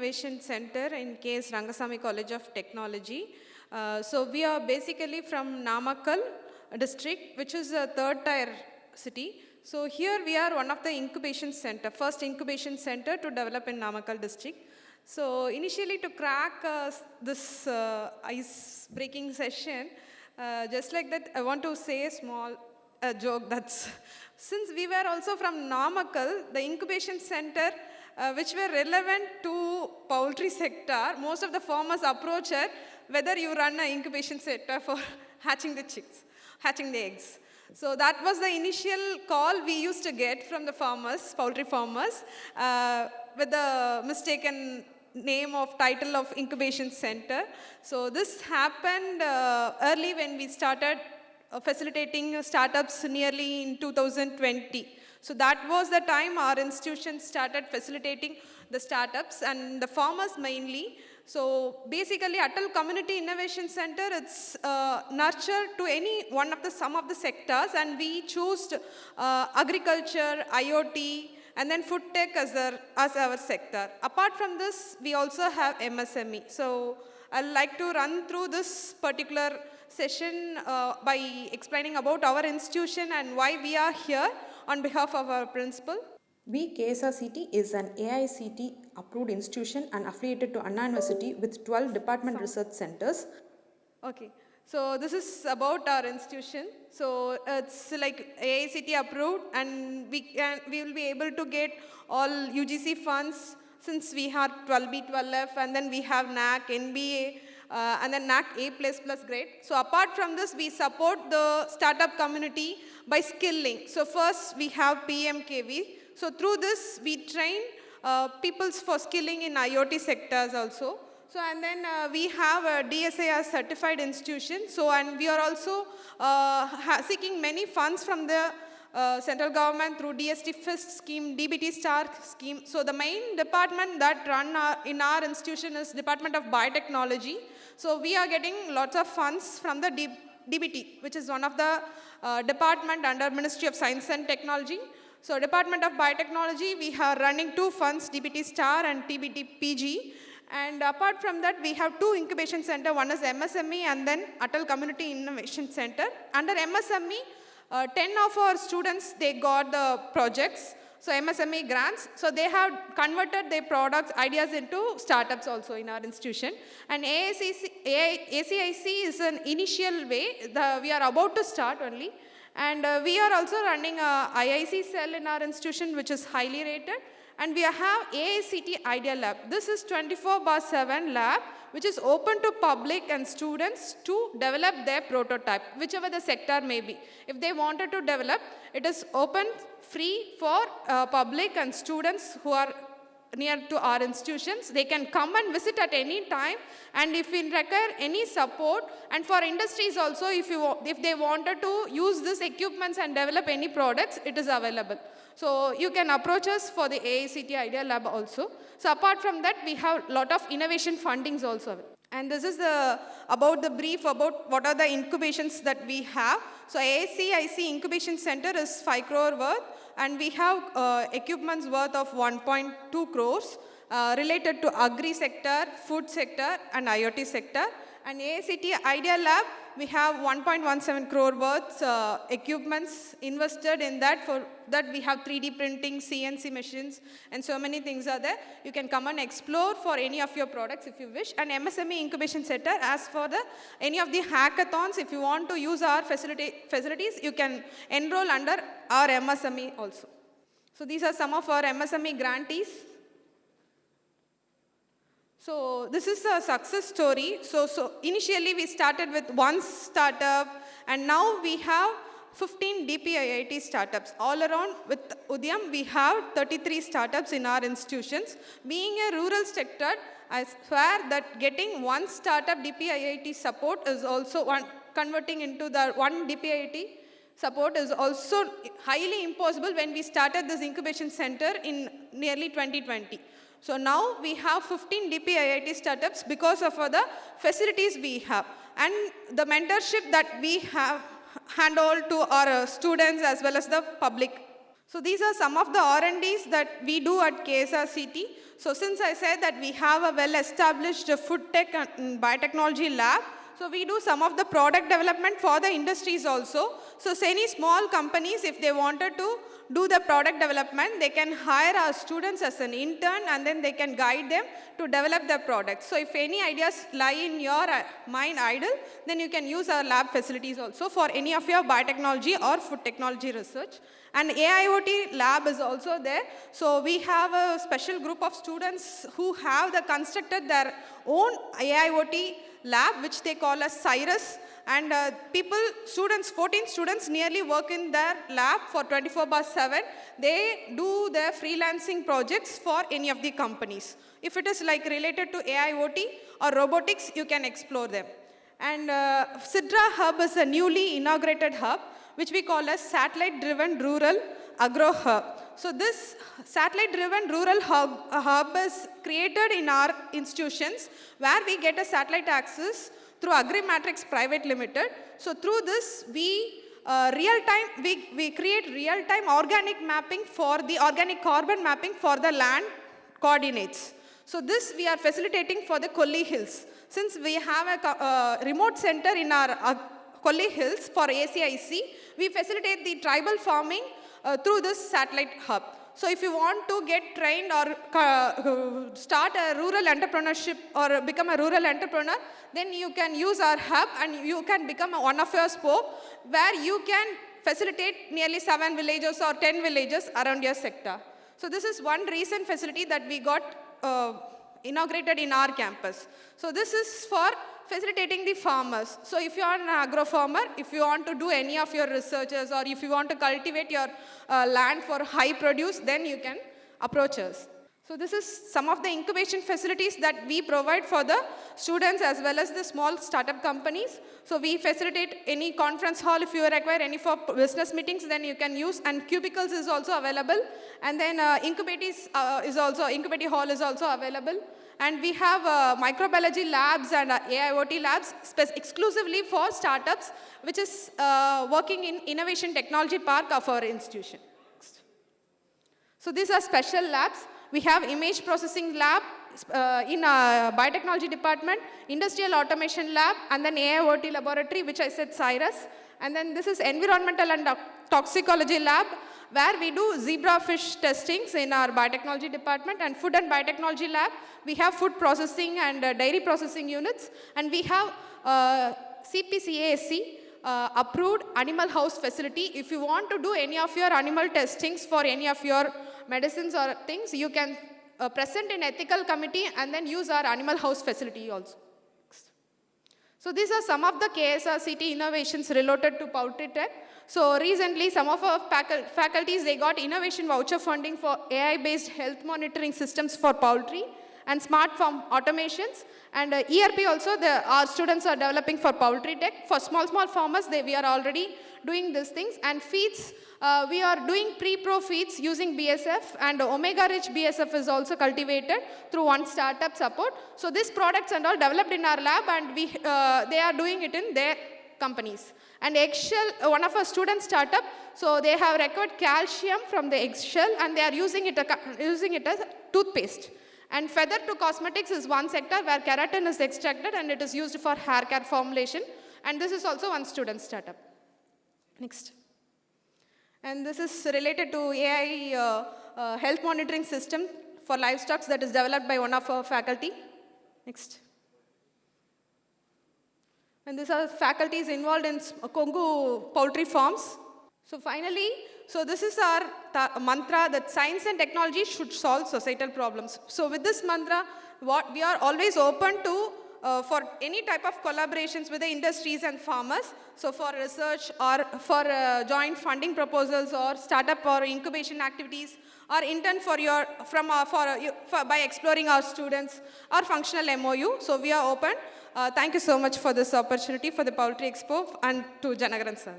Innovation Center in K.S.Rangasamy College of Technology. So we are basically from Namakkal district, which is a third tier city. So here we are one of the incubation center, first incubation center to develop in Namakkal district. So initially to crack this ice breaking session, just like that, I want to say a small joke that's, since we were also from Namakkal, the incubation center which were relevant to poultry sector, most of the farmers approach it, whether you run an incubation center for hatching the chicks, hatching the eggs. So that was the initial call we used to get from the farmers, poultry farmers, with the mistaken name of title of incubation center. So this happened early when we started facilitating startups nearly in 2020. So that was the time our institution started facilitating the startups and the farmers mainly. So basically Atal Community Innovation Center, it's nurtured to any one of the some of the sectors, and we chose agriculture, IoT, and then food tech as our sector. Apart from this, we also have MSME. So I'd like to run through this particular session by explaining about our institution and why we are here on behalf of our principal. KSRCT is an AICT approved institution and affiliated to Anna University with 12 department research centers. Okay, so this is about our institution. So it's like AICT approved, and we will be able to get all UGC funds since we have 12B, 12F, and then we have NAC, NBA, and then NAC A++ grade. So apart from this, we support the startup community by skilling. So first we have PMKV. So through this, we train people for skilling in IoT sectors also. So and then we have a DSAR certified institution. So and we are also seeking many funds from the central government through DST FIST scheme, DBT Star scheme. So the main department that run in our institution is Department of Biotechnology. So we are getting lots of funds from the DBT, which is one of the department under Ministry of Science and Technology. So Department of Biotechnology, we are running 2 funds, DBT Star and TBT PG. And apart from that, we have 2 incubation center. One is MSME and then Atal Community Innovation Center. Under MSME, 10 of our students, they got the projects. So MSME grants. So they have converted their products, ideas into startups also in our institution. And ACIC is an initial way. We are about to start only. And we are also running a IIC cell in our institution, which is highly rated. And we have AICT Idea Lab. This is 24/7 lab, which is open to public and students to develop their prototype, whichever the sector may be. If they wanted to develop, it is open, free for public and students who are near to our institutions. They can come and visit at any time, and if we require any support, and for industries also, if they wanted to use these equipments and develop any products, it is available. So you can approach us for the AICT Idea Lab also. So apart from that, we have a lot of innovation fundings also. And this is about the brief about what are the incubations that we have. So ACIC Incubation Center is 5 crore worth, and we have equipments worth of 1.2 crores related to agri sector, food sector, and IoT sector. And AICT Idea Lab, we have 1.17 crore worth equipments invested in that. For that, we have 3D printing, CNC machines, and so many things are there. You can come and explore for any of your products if you wish. And MSME Incubation Center, as for any of the hackathons, if you want to use our facilities, you can enroll under our MSME also. So these are some of our MSME grantees. So this is a success story. So initially we started with 1 startup, and now we have 15 DPIIT startups. All around with Udyam, we have 33 startups in our institutions. Being a rural sector, I swear that getting 1 startup DPIIT support is also converting into the 1 DPIIT support is also highly impossible when we started this incubation center in nearly 2020. So now we have 15 DPIIT startups because of the facilities we have and the mentorship that we have handled to our students as well as the public. So these are some of the R&Ds that we do at KSRCT. So since I said that we have a well-established food tech and biotechnology lab, so we do some of the product development for the industries also. So any small companies, if they wanted to do the product development, they can hire our students as an intern and then they can guide them to develop their products. So if any ideas lie in your mind idle, then you can use our lab facilities also for any of your biotechnology or food technology research. And AIoT lab is also there. So we have a special group of students who have constructed their own AIoT lab, which they call as Cyrus. And students, 14 students nearly work in their lab for 24/7. They do their freelancing projects for any of the companies. If it is like related to AIoT or robotics, you can explore them. And Sidra Hub is a newly inaugurated hub, which we call as satellite-driven rural agro hub. So this satellite-driven rural hub is created in our institutions where we get a satellite access through Agrimatrix Private Limited. So through this, we create real-time organic mapping for the organic carbon mapping for the land coordinates. So this we are facilitating for the Kolli Hills. Since we have a remote center in our Kolli Hills for ACIC, we facilitate the tribal farming through this satellite hub. So if you want to get trained or start a rural entrepreneurship or become a rural entrepreneur, then you can use our hub and you can become one of your spoke where you can facilitate nearly 7 villages or 10 villages around your sector. So this is one recent facility that we got inaugurated in our campus. So this is for facilitating the farmers. So if you are an agro farmer, if you want to do any of your researches or if you want to cultivate your land for high produce, then you can approach us. So this is some of the incubation facilities that we provide for the students as well as the small startup companies. So we facilitate any conference hall. If you require any for business meetings, then you can use, and cubicles is also available. And then incubating hall is also available. And we have microbiology labs and AIoT labs exclusively for startups, which is working in Innovation Technology Park of our institution. So these are special labs. We have image processing lab in biotechnology department, industrial automation lab, and then AIoT laboratory, which I said Cyrus. And then this is environmental and toxicology lab, where we do zebrafish testings in our biotechnology department, and food and biotechnology lab. We have food processing and dairy processing units, and we have CPCASC approved animal house facility. If you want to do any of your animal testings for any of your medicines or things, you can present in ethical committee and then use our animal house facility also. So these are some of the KSRCT innovations related to poultry tech. So recently, some of our faculties, they got innovation voucher funding for AI-based health monitoring systems for poultry and smart farm automations. And ERP also, our students are developing for poultry tech. For small farmers, we are already doing these things. And feeds, we are doing pre-pro feeds using BSF, and omega-rich BSF is also cultivated through one startup support. So these products and all developed in our lab, and they are doing it in their companies. And eggshell, one of our student startup, so they have recovered calcium from the eggshell and they are using it as a toothpaste. And feather to cosmetics is one sector where keratin is extracted and it is used for hair care formulation. And this is also one student startup. Next. And this is related to AI health monitoring system for livestock that is developed by one of our faculty. Next. And these are faculties involved in Kongu poultry farms. So finally, so this is our mantra that science and technology should solve societal problems. So with this mantra, what we are always open to for any type of collaborations with the industries and farmers. So for research or for joint funding proposals or startup or incubation activities, or intern by exploring our students or functional MOU. So we are open. Thank you so much for this opportunity for the Poultry Expo and to Janagaran sir.